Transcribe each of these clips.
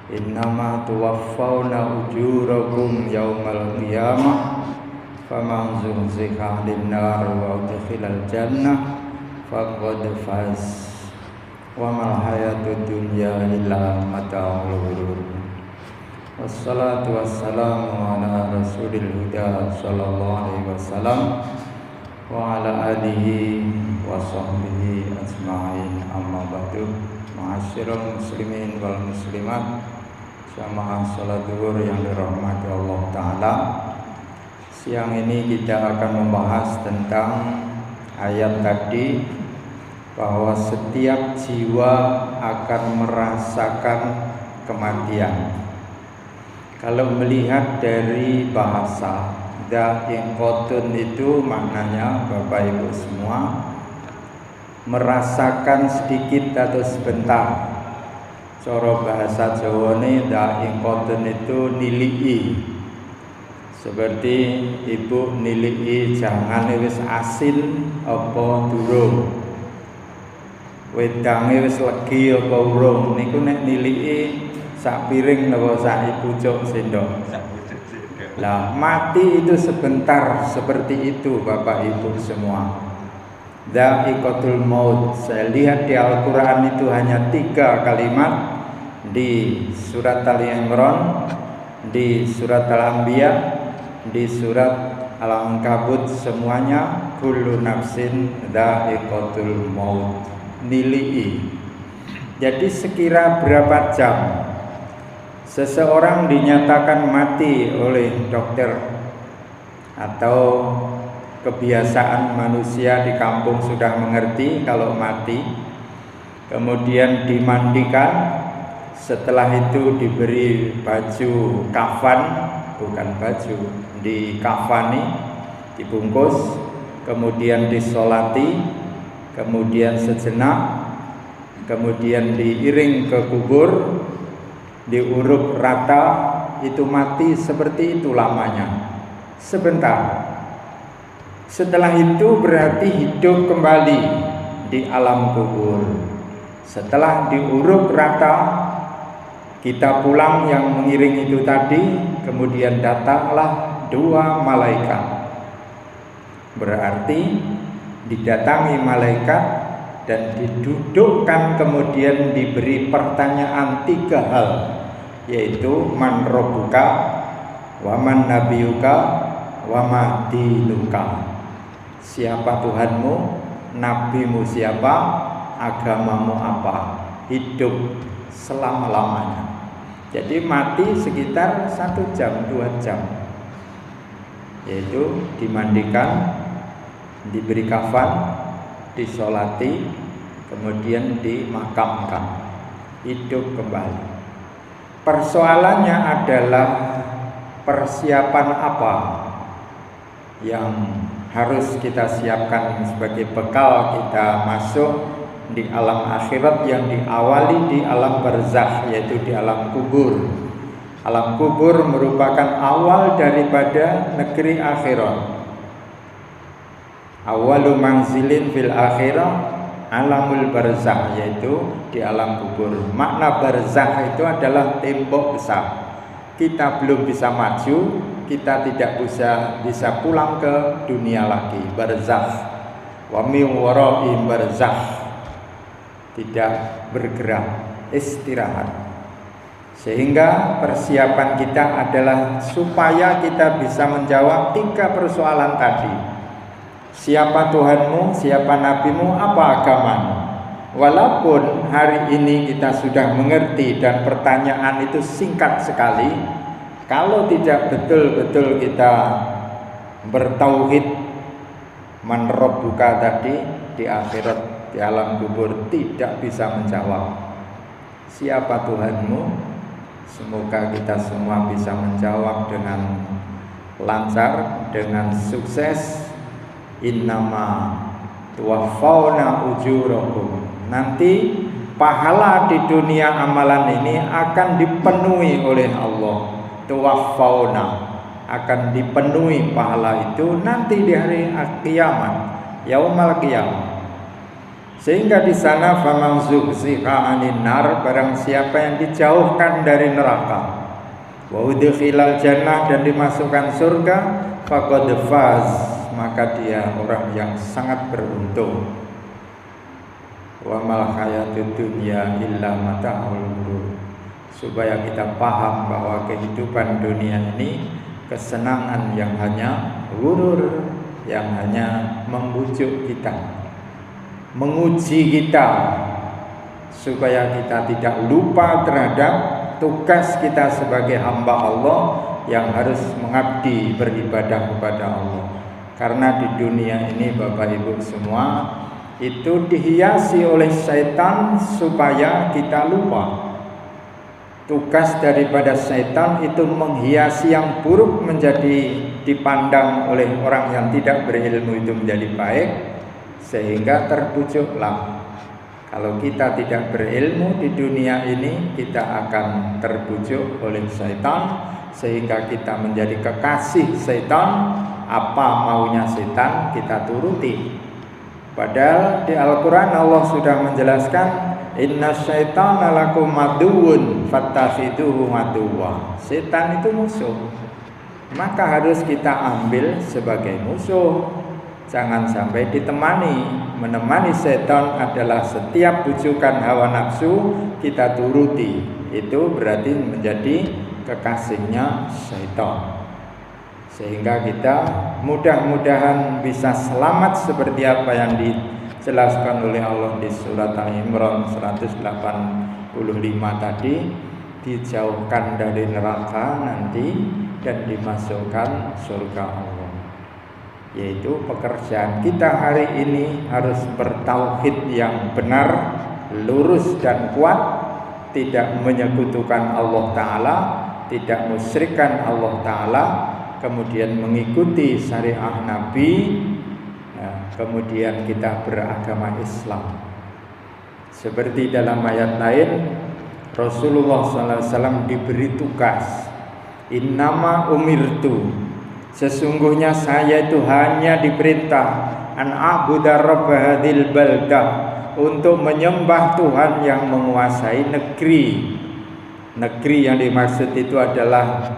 Innama tuwaffawna ujurakum yawmal qiyamah faman zuhziha 'anil nar wa udkhilal jannah faqad faz wa mal hayatud dunya illa mata'ul ghurur. Wassalatu wassalamu ala rasulil huda sallallahu alaihi wasallam wa ala alihi wa sahbihi ajma'in, amma ba'du. Ma'asyiral muslimin wal muslimat, jamaah salat zuhur yang dirahmati Allah Ta'ala. Siang ini kita akan membahas tentang ayat tadi, bahwa setiap jiwa akan merasakan kematian. Kalau melihat dari bahasa da'inqotun itu maknanya Bapak Ibu semua, merasakan sedikit atau sebentar. Cara bahasa Jawa ini da'inqotun itu nilii. Seperti ibu nilii jangan wis asin apa durung, wedange wis legi apa urung. Niku nek nilii sak piring napa sak pucuk sendok. Lah mati itu sebentar, seperti itu Bapak Ibu semua. Dha'iqatul maut. Saya lihat di Al-Quran itu hanya 3 kalimat, di surat Al-Imran, di surat Al-Anbiya, di surat Al-Ankabut, semuanya kullu nafsin dha'iqatul maut, nilii. Jadi sekira berapa jam seseorang dinyatakan mati oleh dokter, atau kebiasaan manusia di kampung sudah mengerti kalau mati, kemudian dimandikan, setelah itu diberi baju kafan, bukan baju, dikafani, dibungkus, kemudian disolati, kemudian sejenak, kemudian diiring ke kubur, diuruk rata. Itu mati seperti itu lamanya, sebentar. Setelah itu berarti hidup kembali di alam kubur. Setelah diuruk rata, kita pulang yang mengiring itu tadi, kemudian datanglah 2 malaikat. Berarti didatangi malaikat dan didudukkan, kemudian diberi pertanyaan 3 hal, yaitu man rabbuka, wa man nabiyuka, wa ma dinuka. Siapa Tuhanmu, nabimu siapa, agamamu apa, hidup selama-lamanya. Jadi mati sekitar 1 jam 2 jam, yaitu dimandikan, diberi kafan, disolati, kemudian dimakamkan, hidup kembali. Persoalannya adalah persiapan apa yang harus kita siapkan sebagai bekal kita masuk di alam akhirat yang diawali di alam barzakh, yaitu di alam kubur. Alam kubur merupakan awal daripada negeri akhirat. Awalu manzilin fil akhirah alamul barzakh, yaitu di alam kubur. Makna barzakh itu adalah tembok besar. Kita belum bisa maju, kita tidak bisa pulang ke dunia lagi. Barzakh, wa min wara'i barzakh, tidak bergerak, istirahat. Sehingga persiapan kita adalah supaya kita bisa menjawab 3 persoalan tadi. Siapa Tuhanmu, siapa nabimu, apa agamamu. Walaupun hari ini kita sudah mengerti dan pertanyaan itu singkat sekali, kalau tidak betul-betul kita bertauhid, man rabbuka tadi, di akhirat, di alam kubur tidak bisa menjawab siapa Tuhanmu. Semoga kita semua bisa menjawab dengan lancar, dengan sukses. Innama tuwaffawna ujurakum. Nanti pahala di dunia amalan ini akan dipenuhi oleh Allah. Tuwaffawna, akan dipenuhi pahala itu nanti di hari kiamat, yaumal qiyamah. Sehingga di sana faman zuhziha 'anil nar, barang siapa yang dijauhkan dari neraka, wa udkhilal jannah, dan dimasukkan surga, faqad faz, maka dia orang yang sangat beruntung. Wa mal hayatud dunya illa mata'ul ghurur. Supaya kita paham bahwa kehidupan dunia ini kesenangan yang hanya ghurur, yang hanya membujuk kita, menguji kita, supaya kita tidak lupa terhadap tugas kita sebagai hamba Allah yang harus mengabdi beribadah kepada Allah. Karena di dunia ini Bapak Ibu semua itu dihiasi oleh setan supaya kita lupa. Tugas daripada setan itu menghiasi yang buruk menjadi dipandang oleh orang yang tidak berilmu itu menjadi baik, sehingga terbujuklah. Kalau kita tidak berilmu di dunia ini, kita akan terbujuk oleh setan, sehingga kita menjadi kekasih setan. Apa maunya setan kita turuti. Padahal di Al-Quran Allah sudah menjelaskan, inna syaitana lakum aduwwun fattakhiduhu aduwwa. Setan itu musuh, maka harus kita ambil sebagai musuh. Jangan sampai ditemani. Menemani setan adalah setiap bujukan hawa nafsu kita turuti. Itu berarti menjadi kekasihnya setan. Sehingga kita mudah-mudahan bisa selamat seperti apa yang dijelaskan oleh Allah di surat Al-Imran 185 tadi, dijauhkan dari neraka nanti dan dimasukkan surga Allah. Yaitu pekerjaan kita hari ini harus bertauhid yang benar, lurus dan kuat, tidak menyekutukan Allah Ta'ala, tidak musyrikkan Allah Ta'ala, kemudian mengikuti syariah Nabi, kemudian kita beragama Islam. Seperti dalam ayat lain, Rasulullah SAW diberi tugas, innama umirtu, sesungguhnya saya itu hanya diperintah an a'budu rabb hadhil baldah, untuk menyembah Tuhan yang menguasai negeri. Negeri yang dimaksud itu adalah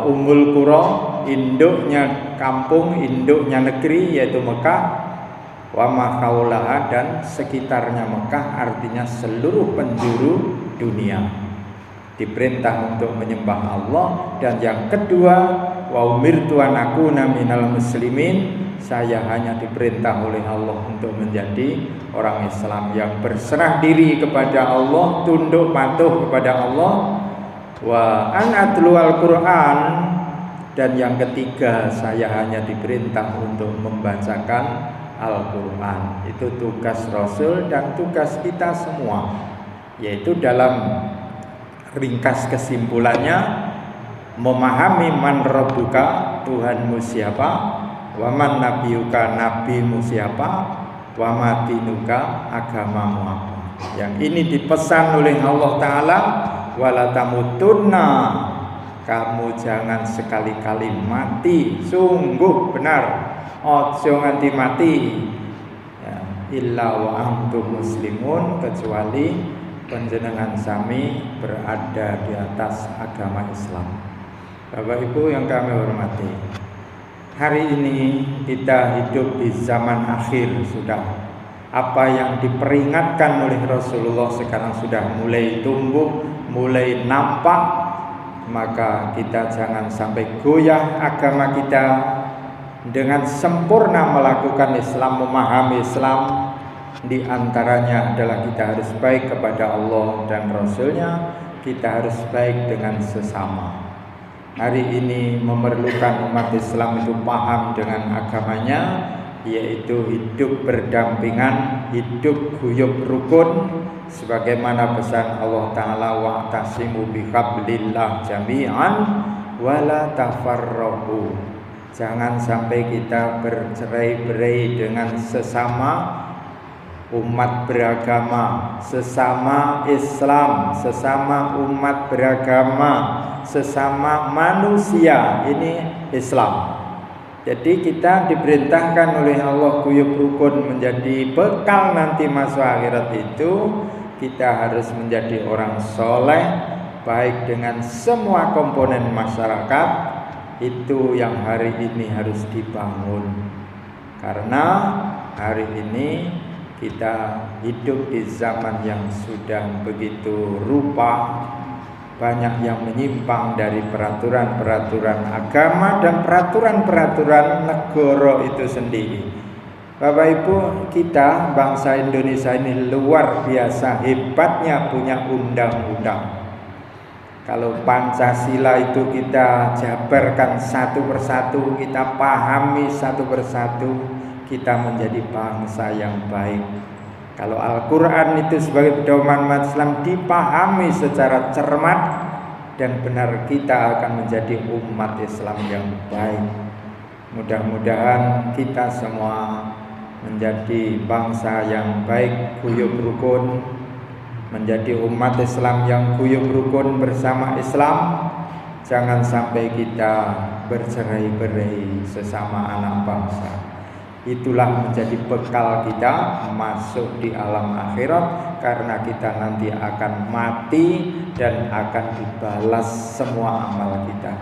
Ummul Qura, induknya kampung, induknya negeri, yaitu Mekah, wa ma haulaha, dan sekitarnya Mekah, artinya seluruh penjuru dunia. Diperintah untuk menyembah Allah. Dan yang kedua, wa umirtu an akuna minal muslimin, saya hanya diperintah oleh Allah untuk menjadi orang Islam yang berserah diri kepada Allah, tunduk patuh kepada Allah. Wa an atlu al-Quran, dan yang ketiga saya hanya diperintah untuk membacakan Al-Quran. Itu tugas Rasul dan tugas kita semua, yaitu dalam ringkas kesimpulannya memahami man rabbuka, Tuhanmu siapa, wa man nabiyuka, nabimu siapa, wa ma dinuka, agamamu apa. Yang ini dipesan oleh Allah Ta'ala, wala tamutunna, kamu jangan sekali-kali mati, sungguh benar, ojo nganti mati ya, illa wa antum muslimun, kecuali panjenengan sami berada di atas agama Islam. Bapak Ibu yang kami hormati, hari ini kita hidup di zaman akhir sudah. Apa yang diperingatkan oleh Rasulullah sekarang sudah mulai tumbuh, mulai nampak. Maka kita jangan sampai goyah agama kita. Dengan sempurna melakukan Islam, memahami Islam, di antaranya adalah kita harus baik kepada Allah dan Rasulnya. Kita harus baik dengan sesama. Hari ini memerlukan umat Islam itu paham dengan agamanya, yaitu hidup berdampingan, hidup guyub rukun, sebagaimana pesan Allah Ta'ala, wa'tasimu bihablillah jami'an wala tafarraqu. Jangan sampai kita bercerai-berai dengan sesama umat beragama, sesama Islam, sesama umat beragama, sesama manusia. Ini Islam. Jadi kita diperintahkan oleh Allah guyub rukun menjadi bekal nanti masuk akhirat itu. Kita harus menjadi orang soleh, baik dengan semua komponen masyarakat. Itu yang hari ini harus dibangun. Karena hari ini kita hidup di zaman yang sudah begitu rupa, banyak yang menyimpang dari peraturan-peraturan agama dan peraturan-peraturan negara itu sendiri. Bapak Ibu, kita bangsa Indonesia ini luar biasa hebatnya punya undang-undang. Kalau Pancasila itu kita jabarkan satu persatu, kita pahami satu persatu, kita menjadi bangsa yang baik. Kalau Al-Quran itu sebagai pedoman umat Islam dipahami secara cermat dan benar, kita akan menjadi umat Islam yang baik. Mudah-mudahan kita semua menjadi bangsa yang baik, guyub rukun, menjadi umat Islam yang guyub rukun bersama Islam. Jangan sampai kita bercerai-berai sesama anak bangsa. Itulah menjadi bekal kita masuk di alam akhirat, karena kita nanti akan mati dan akan dibalas semua amal kita.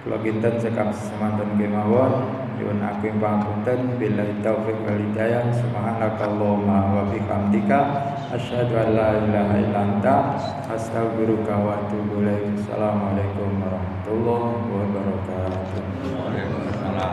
Kula kinten sekap semanten kemawon nyuwun ageng pangapunten, billahi taufik wal hidayah. Subhanakallahumma wa bihamdika asyhadu an la ilaha illa anta astaghfiruka wa atubu ilaik. Assalamualaikum warahmatullahi wabarakatuh. Waalaikumsalam.